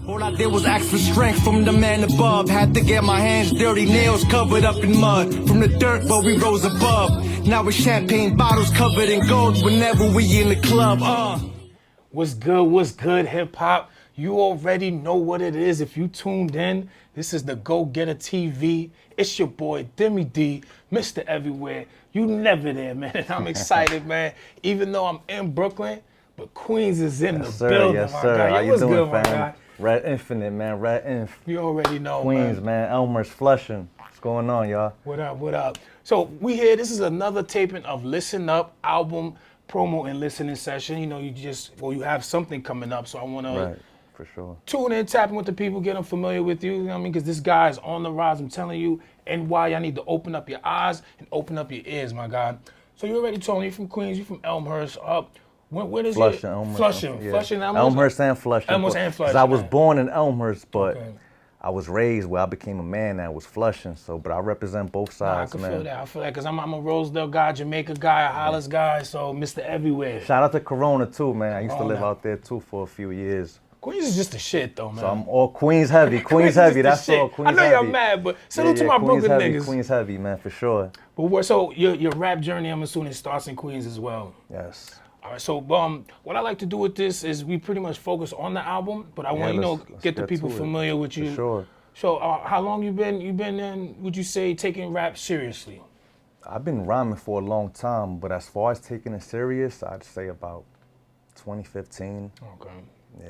All I did was ask for strength from the man above. Had to get my hands dirty, nails covered up in mud. From the dirt, but we rose above. Now it's champagne bottles covered in gold whenever we in the club. What's good, hip hop? You already know what it is. If you tuned in, this is the DagogetaTv. It's your boy, Deme D, Mr. Everywhere. You never there, man. And I'm excited, man. Even though I'm in Brooklyn, but Queens is in the building, yes, my sir. guy. How you what's doing, good, my fam? guy? Red Infinite, man. Red Inf. You already know, Queens, man. Elmer's Flushing. What's going on, y'all? What up, what up? So we here, this is another taping of Listen Up album promo and listening session. You know, you have something coming up, so I want to Right, for sure. tune in, tapping with the people, get them familiar with you, you know what I mean? Because this guy is on the rise, I'm telling you, and why y'all need to open up your eyes and open up your ears, my God. So you already told me you're from Queens, you're from Elmhurst. When is Flushing, it? Elmhurst. Flushing, Yeah. Flushing, Elmhurst and Flushing. Elmhurst and Flushing. Because I was man. born in Elmhurst, but Okay. I was raised where I became a man that was Flushing. So, but I represent both Nah, I sides, can man. feel that. I feel that because I'm a Rosedale guy, Jamaica guy, a Hollis guy, so Mr. Everywhere. Shout out to Corona too, man. I used to live Corona. out there too for a few years. Queens is just the shit, though, man. So I'm all Queens heavy. Queens is heavy. just the That's all. shit. Queens I know heavy. y'all mad, but salute to my Queens Brooklyn heavy, niggas. Queens heavy, man, for sure. But so your rap journey, I'm assuming, starts in Queens as well. Yes. All right, so what I like to do with this is we pretty much focus on the album, but I want let's get the get people to it. familiar with you. For sure. So how long you been in? Would you say taking rap seriously? I've been rhyming for a long time, but as far as taking it serious, I'd say about 2015. Okay. Yeah.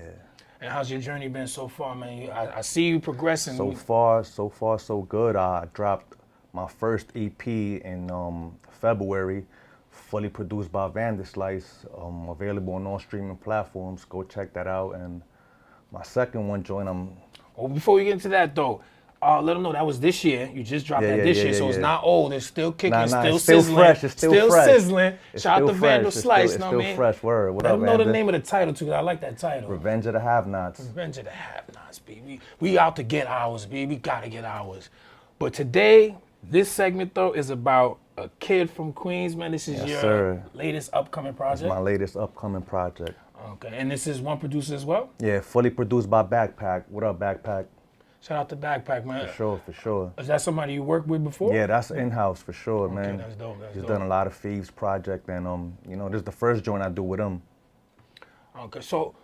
And how's your journey been so far, man? I see you progressing. So far, so good. I dropped my first EP in February, fully produced by Vandeslice, available on all streaming platforms. Go check that out. And my second one, Well, before we get into that though, let them know that was this year. You just dropped that this year, so it's not old. It's still kicking, Nah, still it's still sizzling. fresh. It's still fresh. Sizzling. It's Shout out still to fresh. Vandal It's Slice, still, know what I it's mean? still fresh. Word. What Let up, them know the Vanda? name of the title too, 'cause I like that title. Revenge of the Have-Nots. Revenge of the Have-Nots, baby. We out to get ours, baby. We gotta get ours. But today, this segment though is about a kid from Queens, man. This is your latest upcoming project. My latest upcoming project. Okay, and this is one producer as well? Yeah, fully produced by Backpack. What up, Backpack? Shout out to Backpack, man. For sure. Is that somebody you worked with before? Yeah, that's in-house for sure, man. That's dope. He's done a lot of Thieves project, and you know, this is the first joint I do with him. Okay, so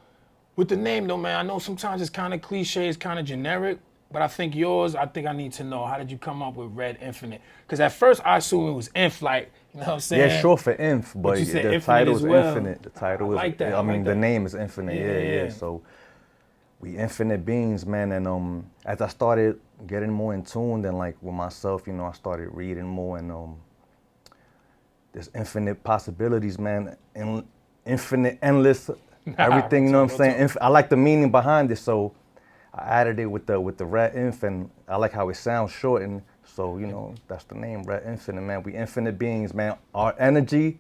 with the name though, man, I know sometimes it's kind of cliche, it's kind of generic, but I think I need to know, how did you come up with Red Infinite? Because at first I assumed it was Inf, like, you know what I'm saying? Yeah, short for Inf, but you said the Infinite title as is well. Infinite. The title is, like that. I mean, the name is Infinite, Yeah. yeah. So we infinite beings, man, and as I started getting more in tune, then like with myself, you know, I started reading more, and there's infinite possibilities, man, and infinite, endless, everything, you know what I'm saying? I like the meaning behind it, so I added it with the Red Inf, and I like how it sounds short, and so, you know, that's the name, Red Infinite, man. We infinite beings, man. Our energy,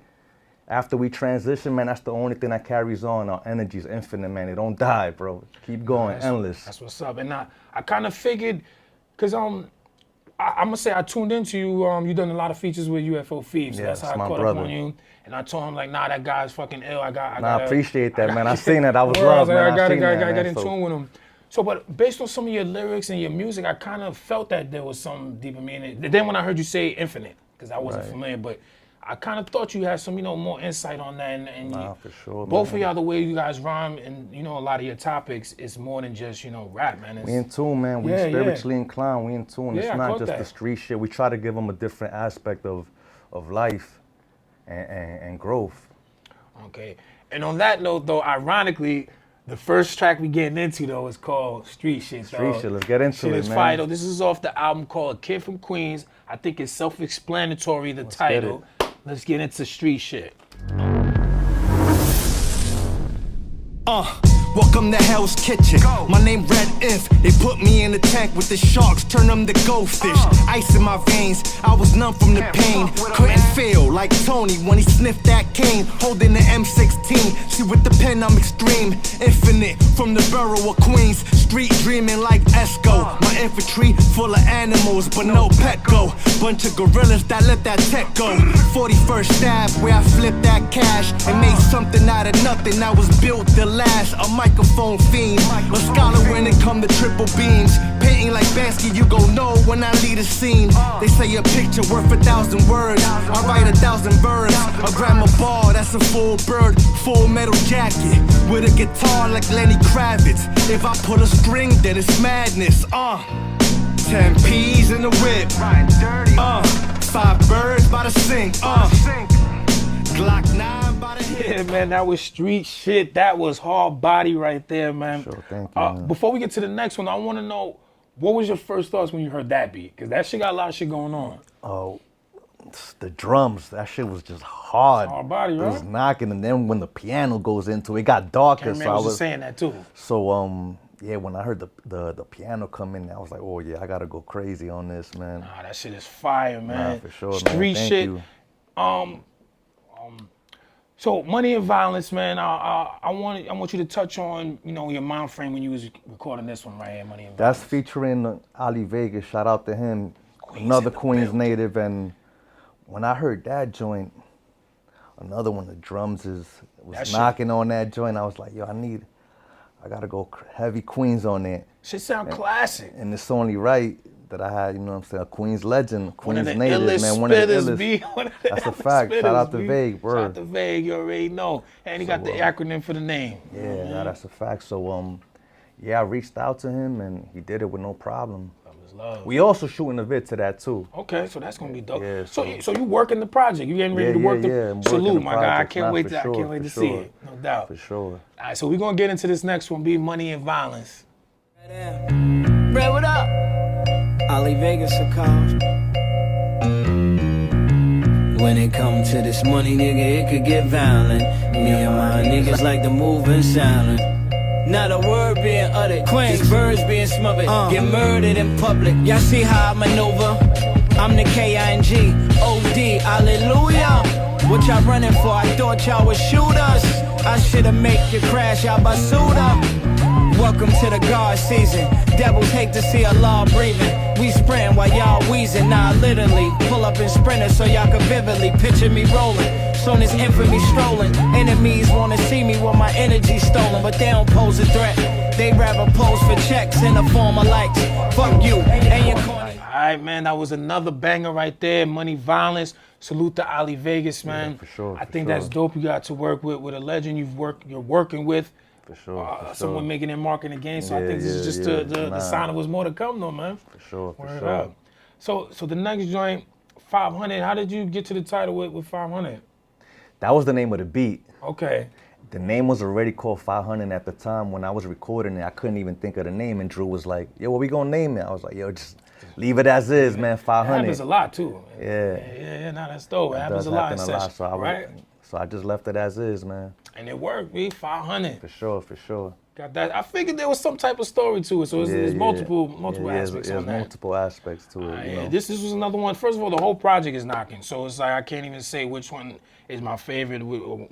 after we transition, man, that's the only thing that carries on. Our energy is infinite, man. It don't die, bro. Keep going, endless. That's what's up. And I kind of figured, because I'm going to say I tuned into you. You done a lot of features with UFO Thieves. So Yeah, that's how I my caught brother. up on you. And I told him, like, nah, that guy's fucking ill. I appreciate that, man. I seen that. I was loved, man. I gotta man, get in tune with him. So, but based on some of your lyrics and your music, I kind of felt that there was some deeper meaning. Then when I heard you say infinite, because I wasn't familiar, but I kind of thought you had some, you know, more insight on that. And for sure, both man. of y'all, the way you guys rhyme and, you know, a lot of your topics is more than just, you know, rap, man. We in tune, man. We spiritually inclined. We in tune. Yeah, It's I not caught just that. the street shit. We try to give them a different aspect of life and growth. Okay. And on that note, though, ironically, the first track we getting into, though, is called Street Shit. Street Shit, let's get into Shit it, is man. fire, though. This is off the album called Kid from Queens. I think it's self-explanatory, the title. Let's get into Street Shit. Welcome to Hell's Kitchen. My name Red Inf. They put me in the tank with the sharks, turn them to goldfish. Ice in my veins, I was numb from the pain. Couldn't feel like Tony when he sniffed that cane. Holding the M16, see with the pen I'm extreme. Infinite from the borough of Queens. Street dreaming like Esco. My infantry full of animals, but no Petco. Bunch of gorillas that let that tech go. 41st stab where I flipped that cash and made something out of nothing that was built to last. microphone fiend. A scholar when it come to triple beams. Painting like Bansky, you gon' know when I lead a scene. They say a picture worth 1,000 words. I write 1,000 verbs. A grammar ball, that's a full bird. Full metal jacket with a guitar like Lenny Kravitz. If I pull a string, then it's madness. 10 P's in the whip. 5 birds by the sink. Glock 9 by the hip. Yeah, man, that was street shit. That was hard body right there, man. Sure, thank you, man. Before we get to the next one, I want to know, what was your first thoughts when you heard that beat? Because that shit got a lot of shit going on. Oh, the drums, that shit was just hard. Hard body, right? It was knocking, and then when the piano goes into it, it got darker. Cameraman So I was was just saying that too. So yeah, when I heard the piano come in, I was like, oh yeah, I gotta go crazy on this, man. Nah, that shit is fire, man. Nah, for sure, Street man. Thank shit. you. So Money and Violence, man. I want you to touch on, you know, your mind frame when you was recording this one right here, Money and Violence. That's featuring Ali Vegas. Shout out to him, another Queens native. And when I heard that joint, another one, the drums was knocking on that joint. I was like, yo, I gotta go heavy Queens on it. Shit sound classic. And it's only right that I had, you know what I'm saying, a Queens legend, Queens native, man. One of the illest. That's a fact. Shout out to Vague, bro. Shout out to Vague, you already know. And he got the acronym for the name. Yeah, nah, that's a fact. So, yeah, I reached out to him and he did it with no problem. Love. We also shooting a vid to that too. Okay, so that's gonna be dope. Yeah, so you working the project? You getting ready to work the salute, my guy. I can't wait to see it. No doubt. For sure. All right, so we're gonna get into this next one. Be Money and Violence. Red, what up? Ali Vegas a cause. When it come to this money, nigga, it could get violent. Me and my niggas like to move in silent. Not a word being uttered, these birds being smothered, get murdered in public. Y'all see how I maneuver? I'm the K-I-N-G, O-D, hallelujah. What y'all running for? I thought y'all would shoot us. I should've make you crash out Basuda. Welcome to the guard season. Devils hate to see a law breathing. We sprinting while y'all wheezing. Nah, literally, pull up and sprinter so y'all can vividly picture me rolling. Soon as infamy strolling, enemies wanna see me with my energy stolen, but they don't pose a threat. They rather pose for checks in the form of likes. Fuck you and your corny. All right, man, that was another banger right there. Money, Violence. Salute to Ali Vegas, man. Yeah, for sure. I think that's dope. You got to work with a legend you're working with. For sure. Someone making their mark in the game. So I think this is just the sign of what's more to come, though, man. For sure. For Word sure. up. So the next joint, 500. How did you get to the title with 500? That was the name of the beat. Okay. The name was already called 500 at the time. When I was recording it, I couldn't even think of the name. And Drew was like, yo, what we gonna name it? I was like, yo, just leave it as is, man, 500. It happens a lot, too. Yeah. No, that's dope. It happens a lot in sessions, right? So I just left it as is, man. And it worked, B. 500. For sure. Got that. I figured there was some type of story to it, so there's multiple aspects on that. There's multiple aspects to it. You know? This was another one. First of all, the whole project is knocking, so it's like I can't even say which one is my favorite,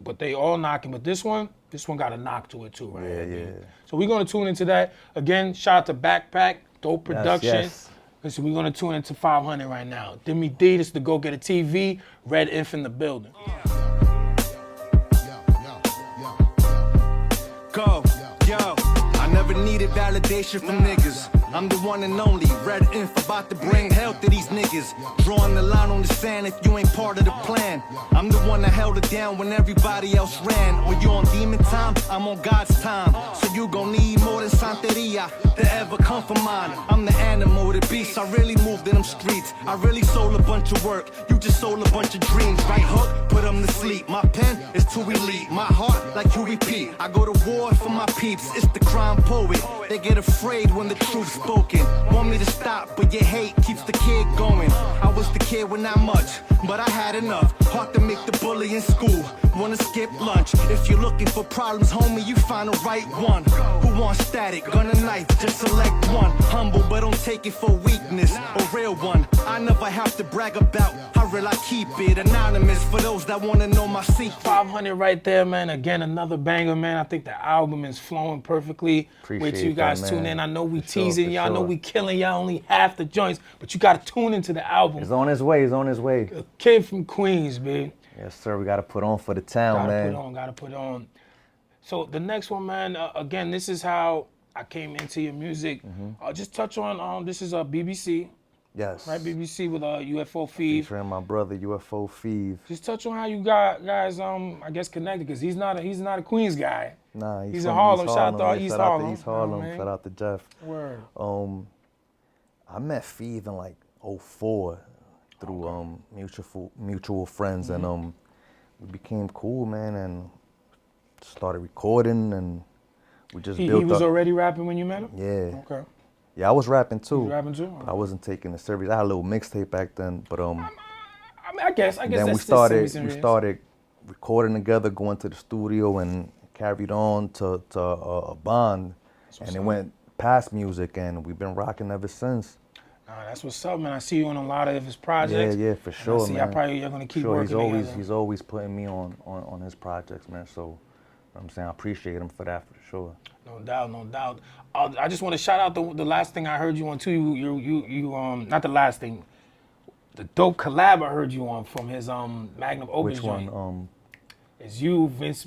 but they all knocking. But this one got a knock to it too, right? Yeah. So we're gonna tune into that again. Shout out to Backpack, dope production. Yes. Listen, we're gonna tune into 500 right now. Deme D, this is the DagogetaTv, Red Inf in the building. Go, yo, I never needed validation from niggas. I'm the one and only Red Inf, about to bring hell to these niggas. Drawing the line on the sand if you ain't part of the plan. I'm the one that held it down when everybody else ran. When you on demon time, I'm on God's time. So you gon' need more than Santeria to ever come from mine. I'm the animal, the beast, I really moved in them streets. I really sold a bunch of work, you just sold a bunch of dreams. Right hook, put them to sleep. My pen is too elite, my heart like you repeat. I go to war for my peeps, it's the crime poet. They get afraid when the truth's spoken. Want me to stop, but your hate keeps the kid going. I was the kid with not much, but I had enough. Hard to make the bully in school. Wanna skip lunch. If you're looking for problems, homie, you find the right one. Who wants static? Gun and knife, just select one. Humble, but don't take it for weakness. A real one. I never have to brag about how real I keep it. Anonymous for those that wanna know my secret. 500 right there, man. Again, another banger, man. I think the album is flowing perfectly. Wait till you guys tune in. I know we teasing y'all. I know we killing y'all only half the joints, but you gotta tune into the album. It's on his way. A kid from Queens, babe. Yes, sir. We gotta put on for the town, man. Gotta put on. So the next one, man, again, this is how I came into your music. Just touch on, this is BBC, Yes. right? BBC with UFO Feeve. Featuring my brother UFO Feeve. Just touch on how you guys, I guess, connected, because he's not a Queens guy. Nah, He's from in Harlem. East Shout out Harlem. to East Shout out Harlem. to East Harlem. Oh, man. Shout out to Jeff. Word. I met Feeve in like 04 through mutual friends, and we became cool, man, and started recording, and we just built up. He was already rapping when you met him? Yeah. Okay. Yeah, I was rapping too. You was rapping too? But I wasn't taking it serious. I had a little mixtape back then, but I mean, I guess then that's we still started semi-serious. recording together, going to the studio, and carried on to a bond, and it went past music, and we've been rocking ever since. Nah, that's what's up, man. I see you on a lot of his projects. Yeah, for sure, I see man. You're gonna keep Sure, working together. he's always putting me on his projects, man. So, you know what I'm saying, I appreciate him for that, for sure. No doubt, no doubt. I just want to shout out the last thing I heard you on too. You not the last thing, the dope collab I heard you on from his Magnum Opus Which one? joint. It's you, Vince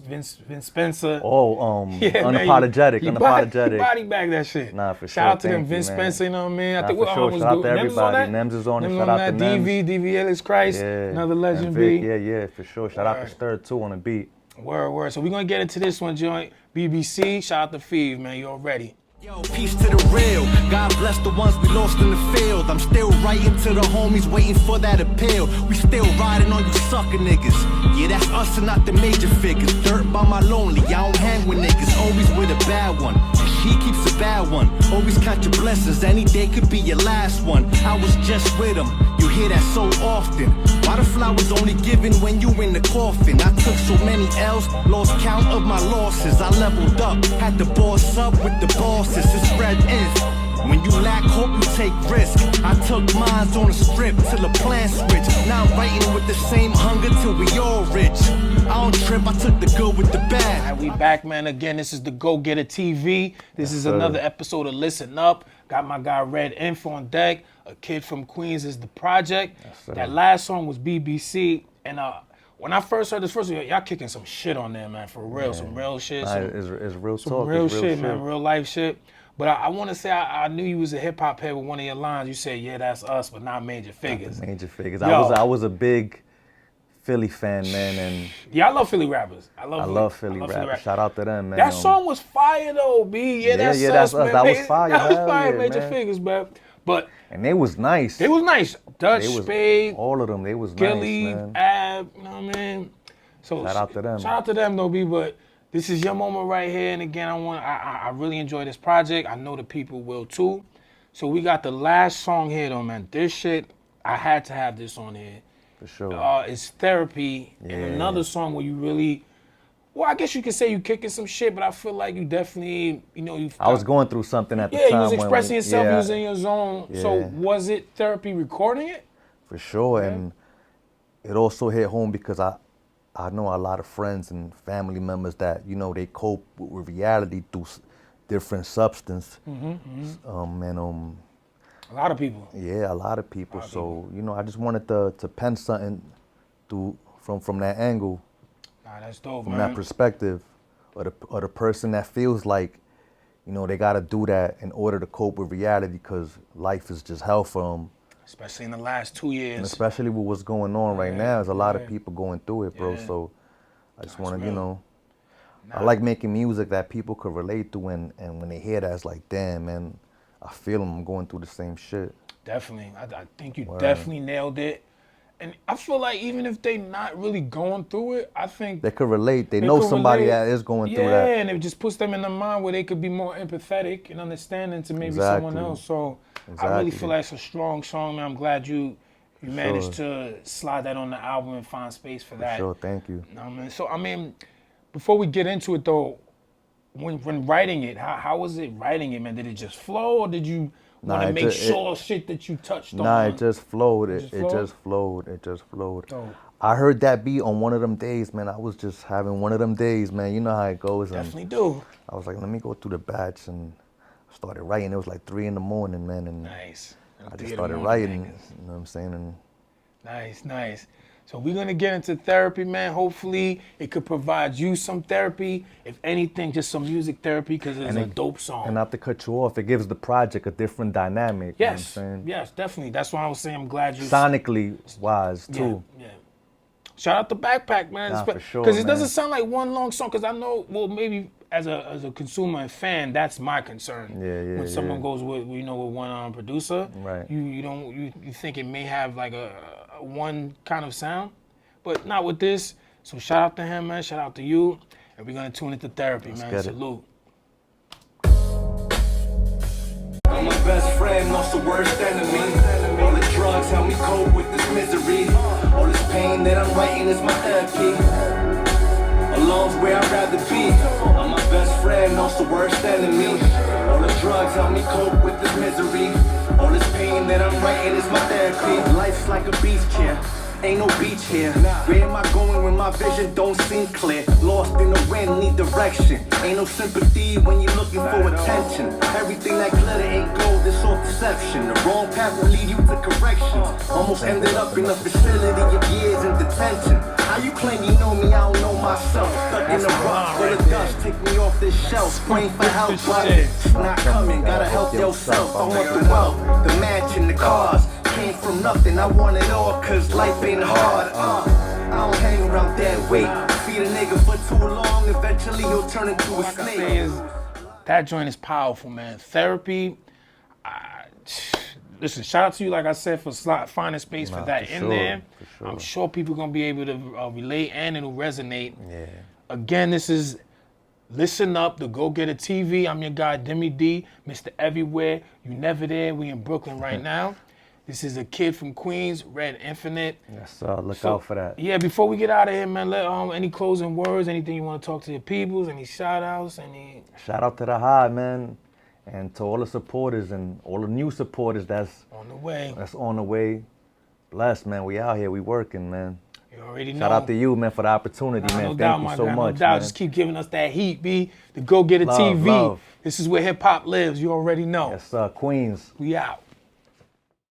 Spencer. Oh, Yeah, man, unapologetic, you unapologetic. Body bag that shit. Nah, for sure. Shout out to them, Thank you, Vince man. Spencer. You know what I mean? I Nah, think for what sure. was Shout out to Nems is on everybody. that? Nems is on it. Nems Shout on out to that. Nems. DV Ellis Christ. Yeah. Another And legend, Vic, B. yeah, for sure. Shout out to Stir too on the beat. Word. So we're gonna get into this one, joint. BBC. Shout out to Feeve, man. You already. Yo, peace to the real. God bless the ones we lost in the field. I'm still writing to the homies waiting for that appeal. We still riding on you sucker niggas. Yeah, that's us and not the major figures. Dirt by my lonely, I don't hang with niggas. Always with a bad one. He keeps a bad one. Always count your blessings. Any day could be your last one. I was just with him. You hear that so often. Why the flowers only given when you in the coffin? I took so many L's, lost count of my losses. I leveled up, had to boss up with the bosses. It's Red Inf. When you lack hope, you take risk. I took mines on a strip till the plan switch. Now I'm writing with the same hunger till we all rich. I don't trip, I took the good with the bad. All right, we back, man. Again, this is the Go Getter TV. This is another episode of Listen Up. Got my guy Red Inf on deck. A Kid from Queens is the project. That last song was BBC. And when I first heard this first one, y'all kicking some shit on there, man, for real. Some real shit. Nah, it's real Some talk. real it's shit, man. Real life shit. But I want to say I knew you was a hip hop head with one of your lines. You said, yeah, that's us, but not Major Figures. Major Figures. Yo. I was a big Philly fan, man, and Yeah, I love Philly rappers. I love Philly rappers. Shout out to them, man. That song was fire though, B. Yeah, that's that's us, man. That was fire. That was hell fire, yeah, Major man. Figures, man. But And they was nice. they was nice. Dutch, Spade, all of them. They was Gilly, nice, man. Ab, you know what I mean? So Shout out to them. Shout out to them though, B. But this is your moment right here. And again, I really enjoy this project. I know the people will too. So we got the last song here though, man. This shit, I had to have this on here. For sure. It's Therapy. Yeah. And another song where you really, well, I guess you could say you kicking some shit, but I feel like you definitely, you know, I was going through something at the yeah, time. you was expressing yourself, you yeah, was in your zone. So Yeah. was it Therapy recording it? For sure, and it also hit home because I know a lot of friends and family members that, you know, they cope with reality through different substance. And A lot of people. yeah, a lot of people. So, you know, I just wanted to pen something from that angle, Nah, that's dope, from man. that perspective, or the person that feels like, you know, they got to do that in order to cope with reality because life is just hell for them. Especially in the last 2 years. And especially with what's going on right now, there's a lot of people going through it, bro. Yeah. So I just want to, real. you know, I like making music that people could relate to, and when they hear that, it's like, damn, man, I feel I'm going through the same shit. Definitely. I think you definitely nailed it. And I feel like even if they not really going through it, I think They could relate. They know could somebody relate. that is going through Yeah, that. and it just puts them in the mind where they could be more empathetic and understanding to maybe someone Exactly. else. So I really Exactly. feel like it's a strong song, man. I'm glad you managed to slide that on the album and find space for that. Sure, thank you. Know what I mean? So I mean, before we get into it though, when writing it, how was it writing it, man? Did it just flow, or did you want to it make ju- sure shit that you touched on? Nah, it just flowed. It just flowed? just flowed. It just flowed. Dope. I heard that beat on one of them days, man. I was just having one of them days, man. You know how it goes. And Definitely do. I was like, let me go through the batch, and I started writing. It was like 3 a.m, man, and Nice. I just started writing. You know what I'm saying? And Nice. So we're gonna get into therapy, man. Hopefully it could provide you some therapy. If anything, just some music therapy, because it's a dope song. And not to cut you off, it gives the project a different dynamic. Yes, you know what I'm saying? yes, definitely. That's why I was saying I'm glad you... Sonically wise, too. Yeah. Shout out to Backpack, man. Nah, for sure, Because it man. doesn't sound like one long song, because I know, well, maybe as a consumer and fan, that's my concern. Yeah, when someone goes with, with one producer, right. you think it may have like a one kind of sound, but not with this. So shout out to him, man. Shout out to you. And we're gonna tune into therapy, man. get it. Salute. I'm my best friend, also worst enemy. All the drugs help me cope with this misery. All this pain that I'm writing is my therapy. Alone's where I'd rather be. I'm my best friend, also worst enemy. All the drugs help me cope with this misery. All this pain that I'm writing is my therapy. Life's like a beach chair. Ain't no beach here. Where am I going when my vision don't seem clear? Lost in the wind, need direction. Ain't no sympathy when you're looking for attention. Everything that glitter ain't gold, it's all deception. The wrong path will lead you to corrections. Almost ended up in a facility of years in detention. How you claim you know me, I don't know myself. Stuck in the rock full of dust, take me off this shelf. Praying for help, but it's not coming. Gotta help yourself. I want the wealth, the mansion, the cars. Came from nothing, I want it all, cause life ain't hard. I don't hang around dead weight. Feed a nigga for too long, eventually he'll turn into a Like I snake. say, that joint is powerful, man. Therapy. Listen, shout out to you, like I said, for finding space for that in there. For sure. I'm sure people gonna be able to relate and it'll resonate. Yeah. Again, this is Listen Up, the Go Getter TV. I'm your guy, Demi D, Mr. Everywhere. You never there. We in Brooklyn right now. This is a kid from Queens, Red Infinite. Yes, look out for that. Yeah, before we get out of here, man, let any closing words, anything you want to talk to your peoples, any shout outs, any... Shout out to the High, man. And to all the supporters and all the new supporters that's On the way. That's on the way. Blessed, man. We out here. We working, man. You already know. Shout out to you, man, for the opportunity, man. No doubt, Thank you my so guy, much, no doubt. man. Just keep giving us that heat, B. The Go Getter Love, TV. love. This is where hip hop lives. You already know. Yes, sir. Queens. We out.